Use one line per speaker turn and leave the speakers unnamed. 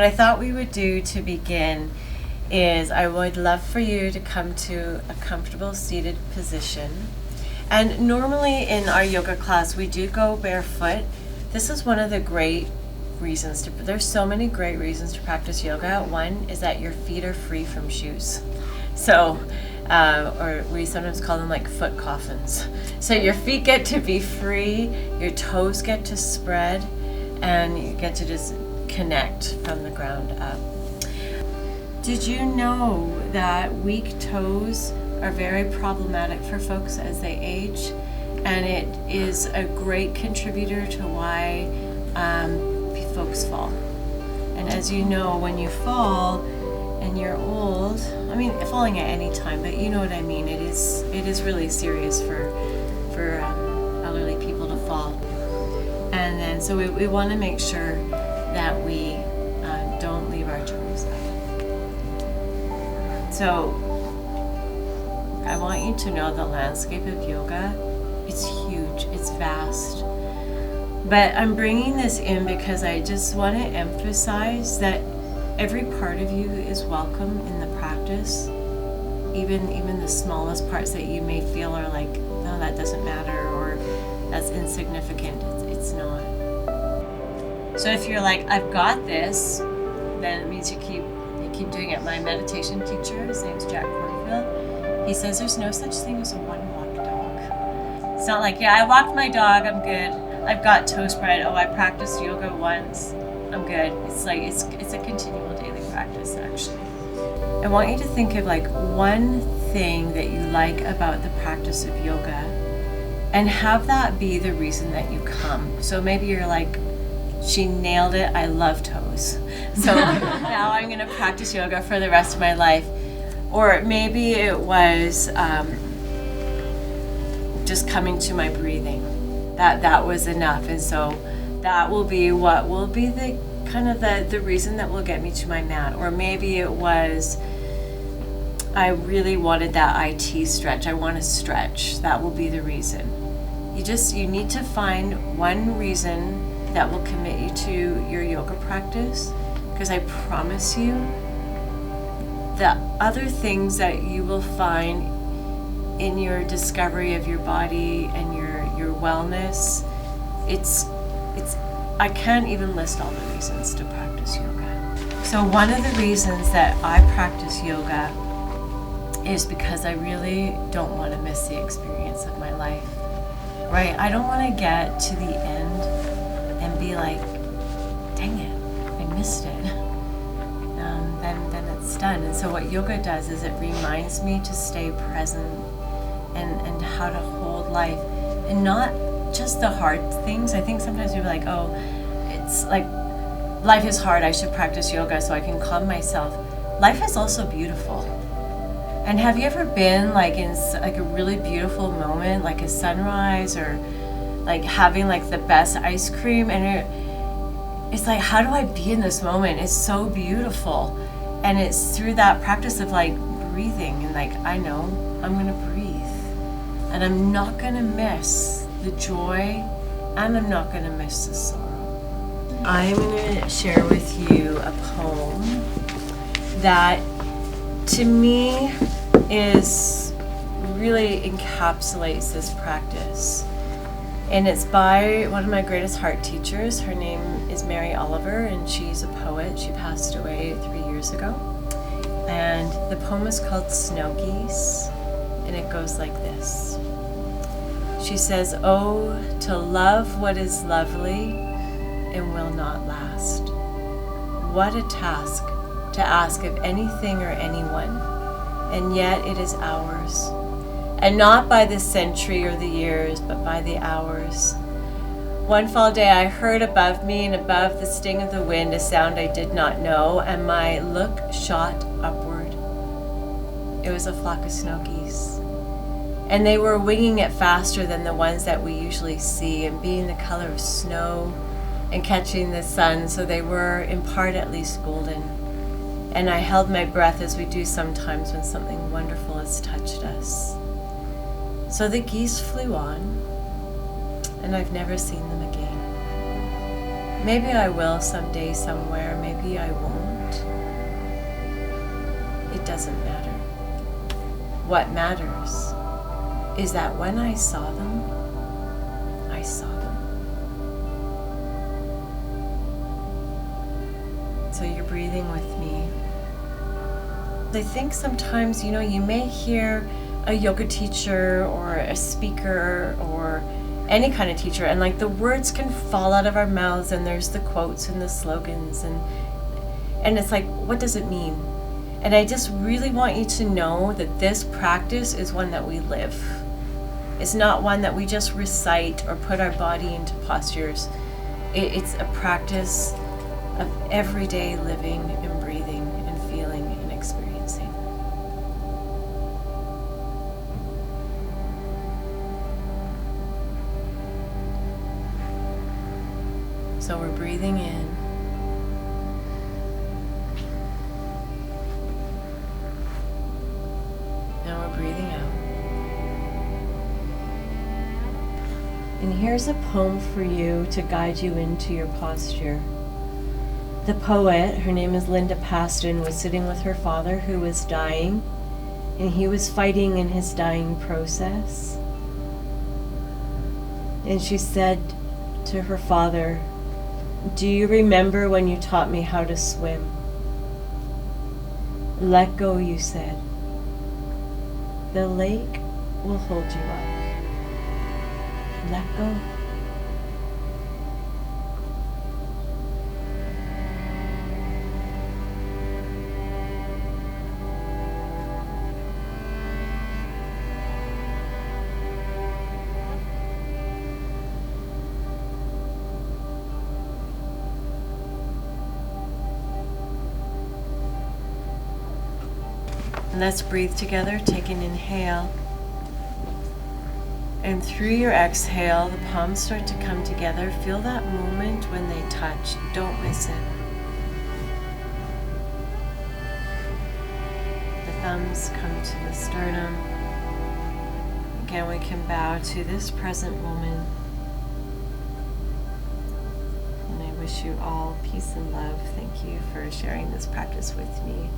I thought we would do to begin is I would love for you to come to a comfortable seated position. And normally in our yoga class, we do go barefoot. This is one of the great reasons there's so many great reasons to practice yoga. One is that your feet are free from shoes. So, or we sometimes call them like foot coffins. So your feet get to be free, your toes get to spread, and you get to just connect from the ground up. Did you know that weak toes are very problematic for folks as they age? And it is a great contributor to why folks fall. And as you know, when you fall and you're old, I mean, falling at any time, but you know what I mean, it is really serious for elderly people to fall. And then so we want to make sure that we don't leave our toes up. So I want you to know the landscape of yoga, it's huge, it's vast. But I'm bringing this in because I just want to emphasize that every part of you is welcome in the practice, even the smallest parts that you may feel are like, no, that doesn't matter, or that's insignificant. It's not. So if you're like, I've got this, then it means you keep doing it. My meditation teacher, his name's Jack Cornfield, he says there's no such thing as a one-walk dog. It's not like, yeah, I walked my dog, I'm good. I've got toe spread. Oh, I practiced yoga once, I'm good. It's like it's a continual daily practice, actually. I want you to think of like one thing that you like about the practice of yoga, and have that be the reason that you come. So maybe you're like, she nailed it, I love toes. So now I'm gonna practice yoga for the rest of my life. Or maybe it was just coming to my breathing. That was enough, and so that will be what will be the kind of the reason that will get me to my mat. Or maybe it was I really wanted that IT stretch. I want to stretch. That will be the reason. You need to find one reason that will commit you to your yoga practice, because I promise you the other things that you will find in your discovery of your body and your wellness, it's I can't even list all the reasons to practice yoga. So one of the reasons that I practice yoga is because I really don't want to miss the experience of my life, right? I don't want to get to the end and be like, dang it, I missed it. Then it's done. And so what yoga does is it reminds me to stay present and how to hold life, and not just the hard things. I think sometimes people are like, oh, it's like life is hard, I should practice yoga so I can calm myself. Life is also beautiful. And have you ever been like in like a really beautiful moment, like a sunrise, or like having like the best ice cream, and it's like, how do I be in this moment? It's so beautiful. And it's through that practice of like breathing, and like, I know I'm gonna breathe, and I'm not gonna miss the joy, and I'm not gonna miss the sorrow. I'm gonna share with you a poem that to me really encapsulates this practice. And it's by one of my greatest heart teachers. Her name is Mary Oliver, and she's a poet. She passed away 3 years ago. And the poem is called Snow Geese, and it goes like this. She says, "Oh, to love what is lovely and will not last. What a task to ask of anything or anyone, and yet it is ours. And not by the century or the years, but by the hours. One fall day I heard above me and above the sting of the wind a sound I did not know, and my look shot upward. It was a flock of snow geese. And they were winging it faster than the ones that we usually see, and being the color of snow and catching the sun, so they were in part at least golden. And I held my breath as we do sometimes when something wonderful has touched us. So the geese flew on, and I've never seen them again." Maybe I will someday, somewhere. Maybe I won't. It doesn't matter. What matters is that when I saw them, I saw them. So you're breathing with me. I think sometimes, you may hear a yoga teacher or a speaker or any kind of teacher, and like the words can fall out of our mouths, and there's the quotes and the slogans, and it's like, what does it mean? And I just really want you to know that this practice is one that we live. It's not one that we just recite or put our body into postures. It's a practice of everyday living and breathing and feeling and experiencing. So we're breathing in. And we're breathing out. And here's a poem for you to guide you into your posture. The poet, her name is Linda Paston, was sitting with her father who was dying, and he was fighting in his dying process. And she said to her father, "Do you remember when you taught me how to swim? Let go," you said. "The lake will hold you up. Let go." And let's breathe together. Take an inhale. And through your exhale, the palms start to come together. Feel that moment when they touch. Don't miss it. The thumbs come to the sternum. Again, we can bow to this present moment. And I wish you all peace and love. Thank you for sharing this practice with me.